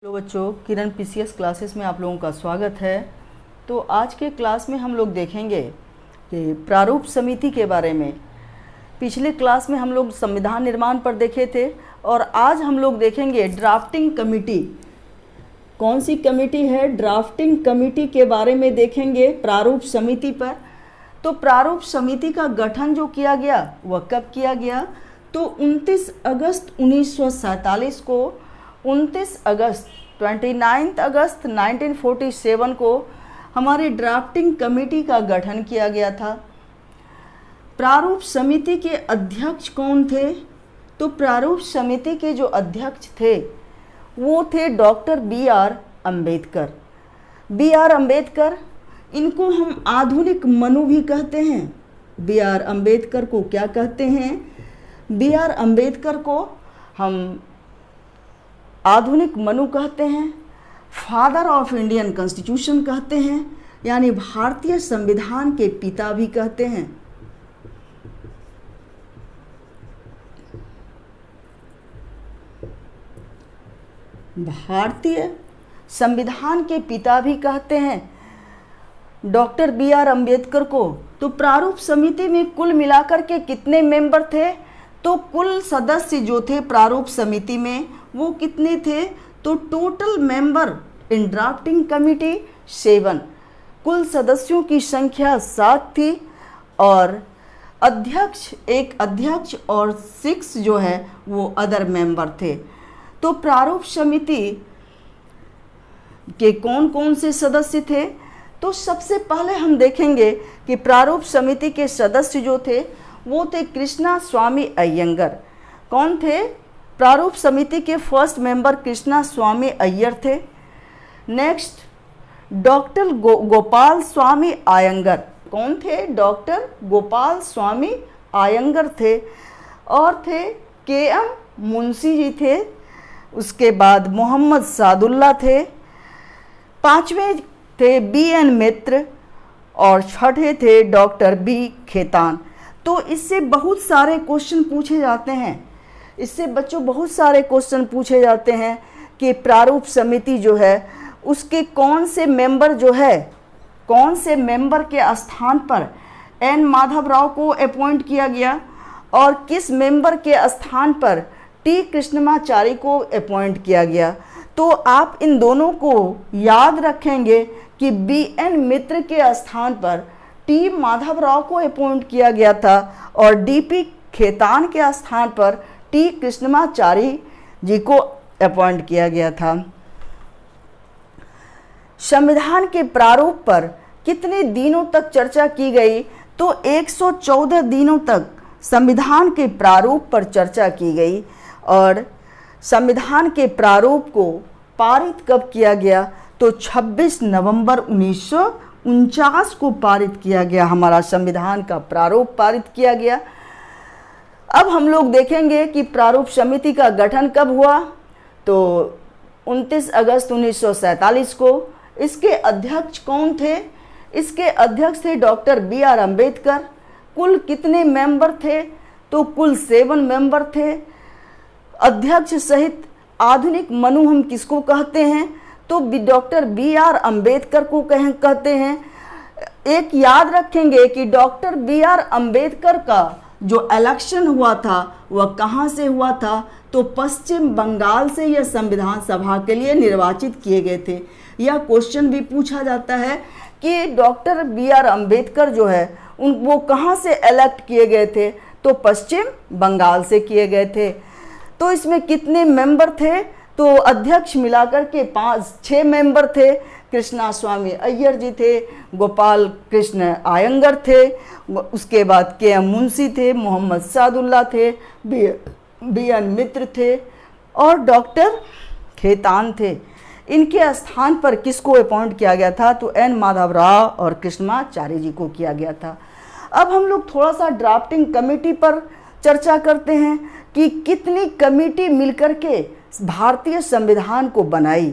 Hello बच्चों, किरण PCS classes में आप लोगों का स्वागत है। तो आज के क्लास में हम लोग देखेंगे कि प्रारूप समिति के बारे में। पिछले क्लास में हम लोग संविधान निर्माण पर देखे थे और आज हम लोग देखेंगे ड्राफ्टिंग कमेटी। कौन सी कमेटी है? ड्राफ्टिंग कमेटी के बारे में देखेंगे प्रारूप समिति पर। तो प्रारूप समिति का गठन जो किया गया वह कब किया गया? तो 29 अगस्त 1947 को 29 अगस्त 1947 को हमारे ड्राफ्टिंग कमेटी का गठन किया गया था। प्रारूप समिति के अध्यक्ष कौन थे? तो प्रारूप समिति के जो अध्यक्ष थे वो थे doctor B R. Ambedkar. B R. Ambedkar, इनको हम आधुनिक मनु भी कहते हैं। बी.आर. अम्बेडकर को क्या कहते हैं? बी.आर. अम्बेडकर को हम आधुनिक मनु कहते हैं, फादर ऑफ इंडियन कॉन्स्टिट्यूशन कहते हैं, यानी भारतीय संविधान के पिता भी कहते हैं। भारतीय संविधान के पिता भी कहते हैं डॉक्टर बी.आर. अम्बेडकर को। तो प्रारूप समिति में कुल मिलाकर के कितने मेंबर थे? तो कुल सदस्य जो थे प्रारूप समिति में वो कितने थे? तो total member in drafting committee 7। कुल सदस्यों की संख्या 7 थी और एक अध्यक्ष और 6 जो है वो अदर मेंबर थे। तो प्रारूप समिति के कौन कौन से सदस्य थे? तो सबसे पहले हम देखेंगे कि प्रारूप समिति के सदस्य जो थे वो थे कृष्णा स्वामी अयंगर। कौन थे? प्रारूप समिति के फर्स्ट मेंबर कृष्णा स्वामी अय्यर थे। Next doctor Gopal Swami Iyengar. कौन थे? डॉक्टर गोपाल स्वामी आयंगर थे। और थे के.एम. मुंशी जी थे। उसके बाद मोहम्मद सादुल्ला थे। 5वें थे बी.एन. मित्र और 6ठे थे डॉक्टर बी. खेतान। तो इससे बहुत सारे क्वेश्चन पूछे जाते हैं। इससे बच्चों बहुत सारे क्वेश्चन पूछे जाते हैं कि प्रारूप समिति जो है उसके कौन से मेंबर जो है, कौन से मेंबर के स्थान पर एन माधवराव को अपॉइंट किया गया और किस मेंबर के स्थान पर टी कृष्णमाचारी को अपॉइंट किया गया। तो आप इन दोनों को याद रखेंगे कि बी.एन. मित्र के स्थान पर टी माधवराव को अपॉइंट किया गया था और डी.पी. खेतान के स्थान पर टी कृष्णमाचारी जी को अपॉइंट किया गया था। संविधान के प्रारूप पर कितने दिनों तक चर्चा की गई? तो 114 दिनों तक संविधान के प्रारूप पर चर्चा की गई। और संविधान के प्रारूप को पारित कब किया गया? तो 26 नवंबर 1949 को पारित किया गया। हमारा संविधान का प्रारूप पारित किया गया। अब हम लोग देखेंगे कि प्रारूप समिति का गठन कब हुआ? तो 29 अगस्त 1947 को। इसके अध्यक्ष कौन थे? इसके अध्यक्ष थे डॉक्टर बी.आर. अम्बेडकर। कुल कितने मेंबर थे? तो कुल 7 मेंबर थे। अध्यक्ष सहित आधुनिक मनु हम किसको कहते हैं? तो डॉक्टर बी.आर. अम्बेडकर को कहते हैं। एक याद रखेंगे कि डॉक्टर बी.आर. अम्बेडकर का जो इलेक्शन हुआ था वह कहाँ से हुआ था? तो पश्चिम बंगाल से यह संविधान सभा के लिए निर्वाचित किए गए थे। यह क्वेश्चन भी पूछा जाता है कि डॉक्टर बी.आर. अम्बेडकर जो है वो कहाँ से इलेक्ट किए गए थे? तो पश्चिम बंगाल से किए गए थे। तो इसमें कितने मेंबर थे? तो अध्यक्ष मिलाकर के 6 मेंबर थे। कृष्णा स्वामी अय्यर जी थे, गोपाल कृष्ण आयंगर थे, उसके बाद के.एम. मुंशी थे, मोहम्मद सादुल्ला थे, बी.एन. मित्र थे और डॉक्टर खेतान थे। इनके स्थान पर किसको अपॉइंट किया गया था? तो एन माधवराव और कृष्णमाचारी जी को किया गया था। अब हम लोग थोड़ा सा ड्राफ्टिंग कमेटी पर चर्चा करते हैं कि कितनी कमेटी मिलकर के भारतीय संविधान को बनाई।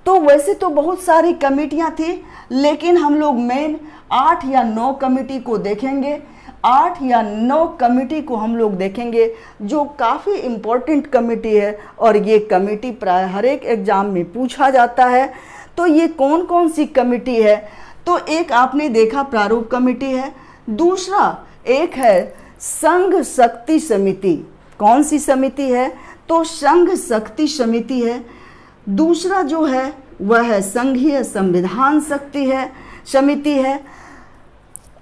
तो वैसे तो बहुत सारी कमेटियां थी, लेकिन हम लोग मेन 8 या 9 कमेटी को देखेंगे। 8 या 9 कमेटी को हम लोग देखेंगे जो काफ़ी इम्पोर्टेंट कमेटी है और ये कमेटी प्राय हर एक एग्ज़ाम में पूछा जाता है। तो ये कौन कौन सी कमेटी है? तो एक आपने देखा प्रारूप कमेटी है, दूसरा एक है संघ शक्ति समिति। कौन सी समिति है? तो संघ शक्ति समिति है। दूसरा जो है वह है संघीय संविधान शक्ति है समिति है।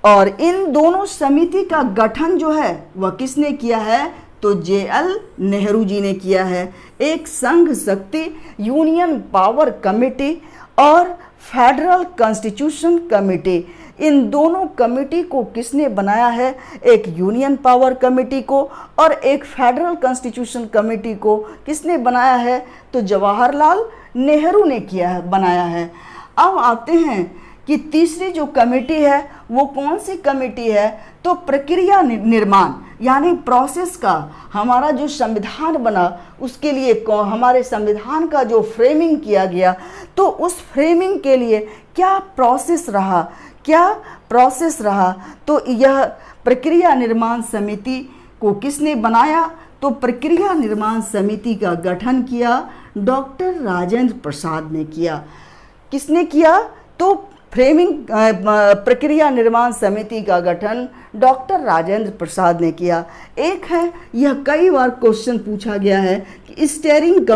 और इन दोनों समिति का गठन जो है वह किसने किया है? तो JL नेहरू जी ने किया है। एक संघ शक्ति यूनियन पावर कमेटी और फेडरल कॉन्स्टिट्यूशन कमेटी, इन दोनों कमेटी को किसने बनाया है? एक यूनियन पावर कमेटी को और एक फेडरल कॉन्स्टिट्यूशन कमेटी को किसने बनाया है? तो जवाहरलाल नेहरू ने किया है, बनाया है। अब आते हैं कि तीसरी जो कमेटी है वो कौन सी कमेटी है? तो प्रक्रिया निर्माण यानी प्रोसेस का, हमारा जो संविधान बना उसके लिए हमारे संविधान का जो फ्रेमिंग किया गया, तो उस फ्रेमिंग के लिए क्या प्रोसेस रहा, तो यह प्रक्रिया निर्माण समिति को किसने बनाया? तो प्रक्रिया निर्माण समिति का गठन किया डॉक्टर राजेंद्र प्रसाद ने किया। किसने किया? तो फ्रेमिंग प्रक्रिया निर्माण समिति का गठन डॉक्टर राजेंद्र प्रसाद ने किया। एक है, यह कई बार क्वेश्चन पूछा गया है कि स्टीयरिंग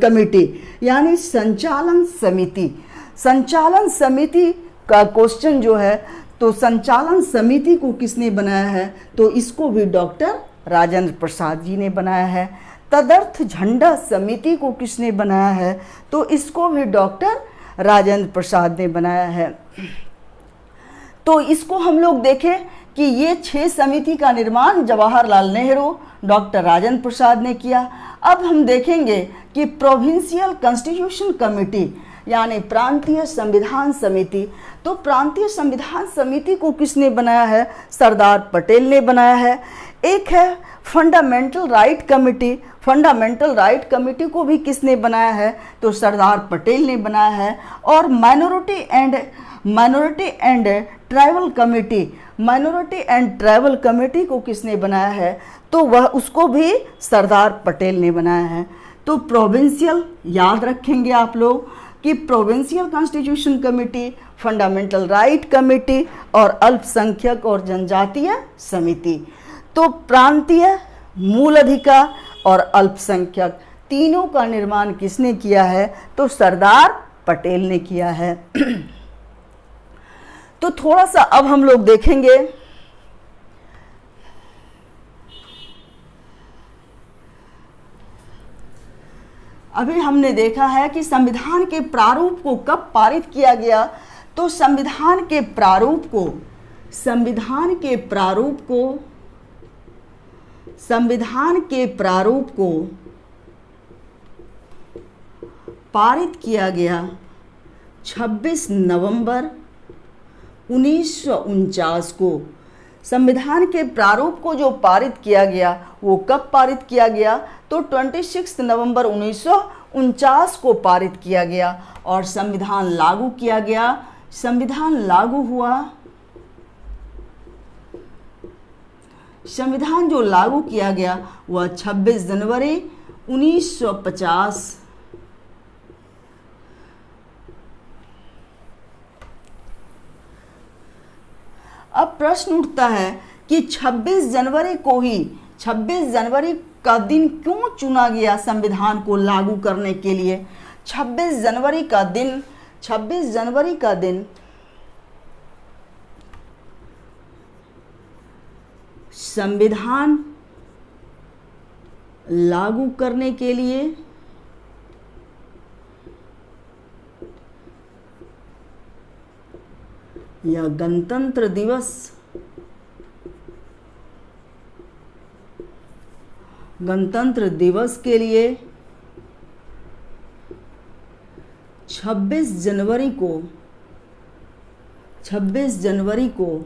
कमेटी यानी संचालन समिति। संचालन समिति का क्वेश्चन जो है, तो संचालन समिति को किसने बनाया है? तो इसको भी डॉक्टर राजेंद्र प्रसाद जी ने बनाया है। तदर्थ झंडा समिति को किसने बनाया है? तो इसको भी डॉक्टर राजेंद्र प्रसाद ने बनाया है। तो इसको हम लोग देखें कि ये 6 समिति का निर्माण जवाहरलाल नेहरू, डॉक्टर राजेंद्र प्रसाद ने किया। अब हम देखेंगे कि प्रोविंशियल कॉन्स्टिट्यूशन कमेटी यानी प्रांतीय संविधान समिति, तो प्रांतीय संविधान समिति को किसने बनाया है? सरदार पटेल ने बनाया है। एक है fundamental right committee, fundamental right committee को भी किसने बनाया है? तो सरदार पटेल ने बनाया है। और minority and tribal committee, minority and tribal committee को किसने बनाया है? तो वह उसको भी सरदार पटेल ने बनाया है। तो प्रोविंशियल याद रखेंगे आप लोग कि provincial constitution committee, fundamental right committee और अल्पसंख्यक और जनजातीय समिति। तो प्रांतीय, मूल अधिकार और अल्पसंख्यक तीनों का निर्माण किसने किया है? तो सरदार पटेल ने किया है। तो थोड़ा सा अब हम लोग देखेंगे अभी हमने देखा है कि संविधान के प्रारूप को कब पारित किया गया। तो संविधान के प्रारूप को पारित किया गया 26 नवंबर 1949 को। संविधान के प्रारूप को जो पारित किया गया वो कब पारित किया गया? तो 26 नवंबर 1949 को पारित किया गया और संविधान लागू किया गया। संविधान लागू हुआ, संविधान जो लागू किया गया वह 26 जनवरी 1950। अब प्रश्न उठता है कि 26 जनवरी का दिन क्यों चुना गया संविधान को लागू करने के लिए? 26 जनवरी का दिन संविधान लागू करने के लिए या गणतंत्र दिवस के लिए 26 जनवरी को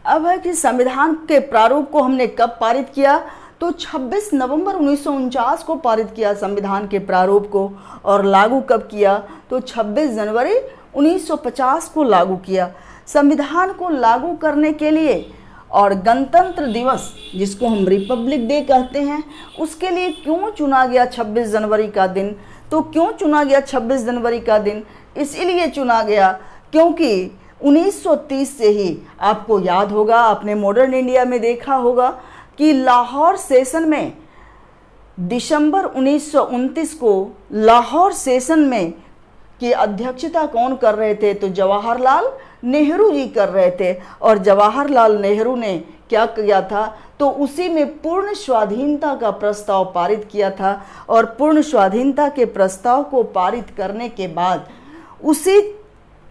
अब है कि संविधान के प्रारूप को हमने कब पारित किया, तो 26 नवंबर 1949 को पारित किया संविधान के प्रारूप को, और लागू कब किया, तो 26 जनवरी 1950 को लागू किया। संविधान को लागू करने के लिए और गणतंत्र दिवस जिसको हम रिपब्लिक डे कहते हैं उसके लिए क्यों चुना गया 26 जनवरी का दिन, तो क्यों चुना गया 26 जनवरी का दिन, इसीलिए चुना गया क्योंकि 1930 से ही आपको याद होगा, आपने मॉडर्न इंडिया में देखा होगा कि लाहौर सेशन में दिसंबर 1929 को लाहौर सेशन में की अध्यक्षता कौन कर रहे थे, तो जवाहरलाल नेहरू जी कर रहे थे। और जवाहरलाल नेहरू ने क्या किया था, तो उसी में पूर्ण स्वाधीनता का प्रस्ताव पारित किया था, और पूर्ण स्वाधीनता के प्रस्ताव को पारित करने के बाद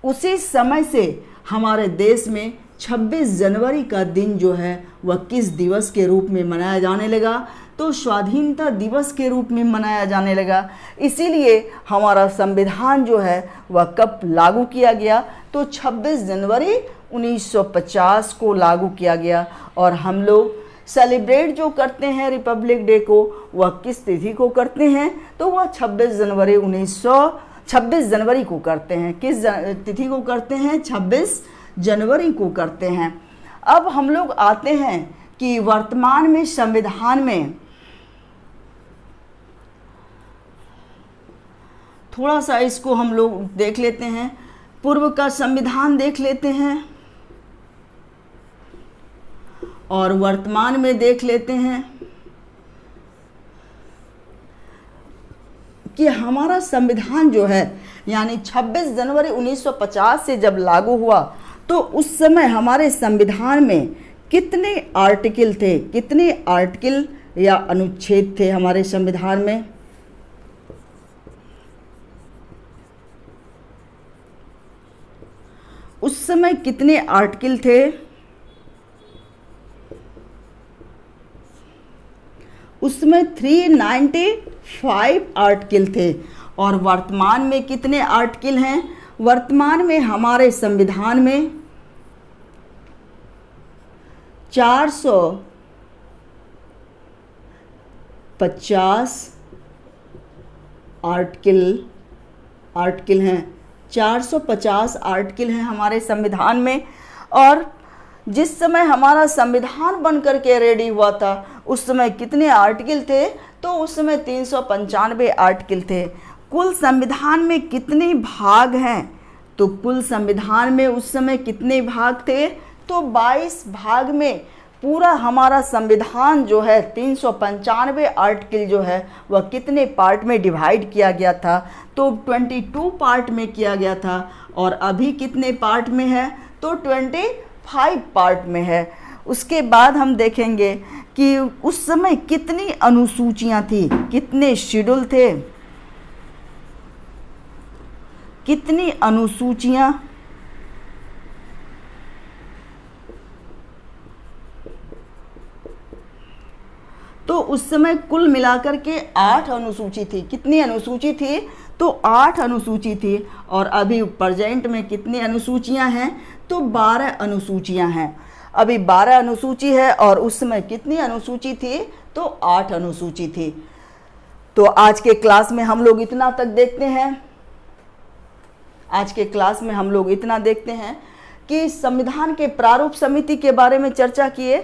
उसी समय से हमारे देश में 26 जनवरी का दिन जो है वह किस दिवस के रूप में मनाया जाने लगा, तो स्वाधीनता दिवस के रूप में मनाया जाने लगा। इसीलिए हमारा संविधान जो है वह कब लागू किया गया, तो 26 जनवरी 1950 को लागू किया गया। और हम लोग सेलिब्रेट जो करते हैं रिपब्लिक डे को, वह किस तिथि को करते हैं, तो वह 26 जनवरी को करते हैं। किस तिथि को करते हैं, 26 जनवरी को करते हैं। अब हम लोग आते हैं कि वर्तमान में संविधान में थोड़ा सा इसको हम लोग देख लेते हैं, पूर्व का संविधान देख लेते हैं और वर्तमान में देख लेते हैं कि हमारा संविधान जो है यानी 26 जनवरी 1950 से जब लागू हुआ तो उस समय हमारे संविधान में कितने आर्टिकल थे, कितने आर्टिकल या अनुच्छेद थे हमारे संविधान में। उस समय कितने आर्टिकल थे, उसमें 395 आर्टिकल थे। और वर्तमान में कितने आर्टिकल हैं, वर्तमान में हमारे संविधान में 450 आर्टिकल हैं, 450 आर्टिकल हैं हमारे संविधान में। और जिस समय हमारा संविधान बन करके रेडी हुआ था उस समय कितने आर्टिकल थे, तो उस समय 395 आर्टिकल थे। कुल संविधान में कितने भाग हैं, तो कुल संविधान में उस समय कितने भाग थे, तो 22 भाग में पूरा हमारा संविधान जो है 395 आर्टिकल जो है वह कितने पार्ट में डिवाइड किया गया था, तो 22 पार्ट में किया गया था। और अभी कितने पार्ट में है, तो 25 पार्ट में है। उसके बाद हम देखेंगे कि उस समय कितनी अनुसूचियां थी, कितने शेड्यूल थे, कितनी अनुसूचियां, तो उस समय कुल मिलाकर के 8 अनुसूची थी। कितनी अनुसूची थी, तो 8 अनुसूची थी। और अभी प्रेजेंट में कितनी अनुसूचियां हैं, तो 12 अनुसूचियां हैं। अभी 12 अनुसूची है और उस समय कितनी अनुसूची थी, तो 8 अनुसूची थी। तो आज के क्लास में हम लोग इतना तक देखते हैं, आज के क्लास में हम लोग इतना देखते हैं कि संविधान के प्रारूप समिति के बारे में चर्चा किए।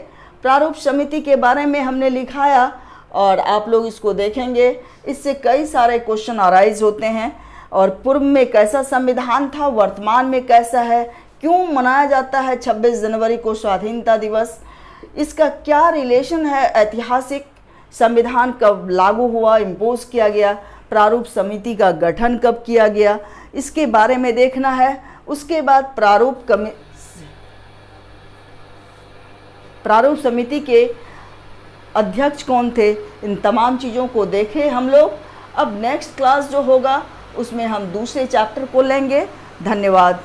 प्रारूप समिति के बारे में हमने लिखाया और आप लोग इसको देखेंगे, इससे कई सारे क्वेश्चन अराइज होते हैं। और पूर्व में कैसा संविधान था, वर्तमान में कैसा है, क्यों मनाया जाता है 26 जनवरी को स्वाधीनता दिवस, इसका क्या रिलेशन है, ऐतिहासिक संविधान कब लागू हुआ, इम्पोज किया गया, प्रारूप समिति का गठन कब किया गया, इसके बारे में देखना है। उसके बाद प्रारूप समिति के अध्यक्ष कौन थे, इन तमाम चीज़ों को देखें हम लोग। अब नेक्स्ट क्लास जो होगा उसमें हम दूसरे चैप्टर को लेंगे। धन्यवाद।